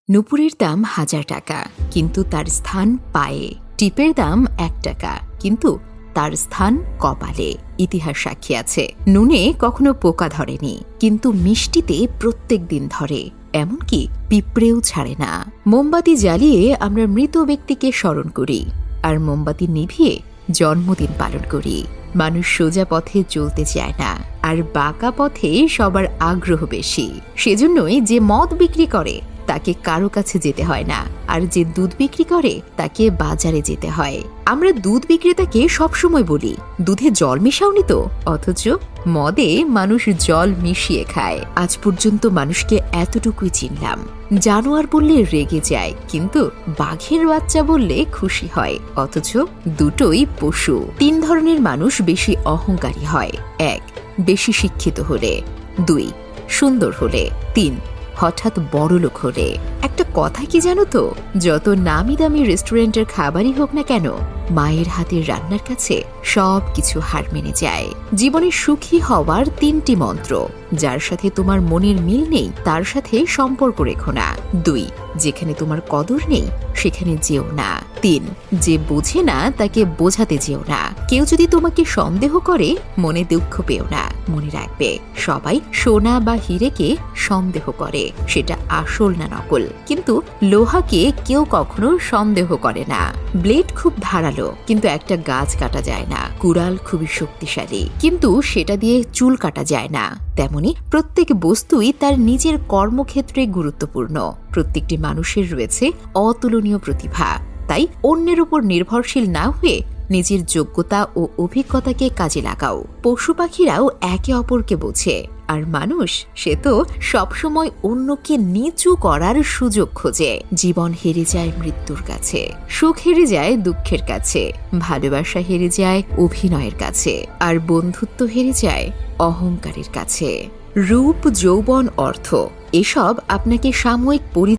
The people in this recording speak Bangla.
নুপুরের দাম ১,০০০ টাকা, কিন্তু তার স্থান পায়ে। টিপের দাম ১ টাকা, কিন্তু তার স্থান কপালে। ইতিহাস সাক্ষী আছে, নুনে কখনো পোকা ধরেনি, কিন্তু মিষ্টিতে প্রত্যেক দিন ধরে। এমনকি পিঁপড়েও ছাড়ে না। মোমবাতি জ্বালিয়ে আমরা মৃত ব্যক্তিকে স্মরণ করি, আর মোমবাতি নিভিয়ে জন্মদিন পালন করি। মানুষ সোজা পথে চলতে চায় না, আর বাঁকা পথে সবার আগ্রহ বেশি। সেজন্যই যে মদ বিক্রি করে তাকে কারো কাছে যেতে হয় না, আর যে দুধ বিক্রি করে তাকে বাজারে যেতে হয়। আমরা দুধ বিক্রেতাকে সবসময় বলি, দুধে জল মিশাওনি তো, অথচ মদে মানুষ জল মিশিয়ে খায়। আজ পর্যন্ত মানুষকে এতটুকুই চিনলাম, জানোয়ার বললে রেগে যায়, কিন্তু বাঘের বাচ্চা বললে খুশি হয়। অথচ দুটোই পশু। ৩ ধরনের মানুষ বেশি অহংকারী হয়। ১. বেশি শিক্ষিত হলে। ২. সুন্দর হলে। ৩. হঠাৎ বড়লোক হলে। একটা কথা কি জানো তো, যত নামি দামি রেস্টুরেন্টের খাবারই হোক না কেন, মায়ের হাতের রান্নার কাছে সব কিছু হার মেনে যায়। জীবনে সুখী হওয়ার ৩টি মন্ত্র। যার সাথে তোমার মনের মিল নেই তার সাথে সম্পর্ক রেখো না। ২. যেখানে তোমার কদর নেই সেখানে যেও না। ৩. যে বোঝে না তাকে বোঝাতে যেও না। কেউ যদি তোমাকে সন্দেহ করে মনে দুঃখ পেও না। মনে রাখবে, সবাই সোনা বা হীরেকে সন্দেহ করে, সেটা আসল না নকল। কিন্তু লোহাকে কেউ কখনো সন্দেহ করে না। ব্লেড খুব ধারালো, কিন্তু একটা গাছ কাটা যায় না। কুড়াল খুবই শক্তিশালী, কিন্তু সেটা দিয়ে চুল কাটা যায় না। তেমনি প্রত্যেক বস্তুই তার নিজের কর্মক্ষেত্রে গুরুত্বপূর্ণ। প্রত্যেকটি মানুষের রয়েছে অতুলনীয় প্রতিভা। তাই অন্যের উপর নির্ভরশীল না হয়ে নিজের যোগ্যতা ও অভিজ্ঞতাকে কাজে লাগাও। পশু পাখিরাও একে অপরকে বোঝে, আর মানুষ সে তো সবসময় অন্যকে নিচু করার সুযোগ খোঁজে। জীবন হেরে যায় মৃত্যুর কাছে, সুখ হেরে যায় দুঃখের কাছে, ভালোবাসা হেরে যায় অভিনয়ের কাছে, আর বন্ধুত্ব হেরে যায় অহংকারের কাছে। রূপ, যৌবন, অর্থ এসব আপনাকে সাময়িক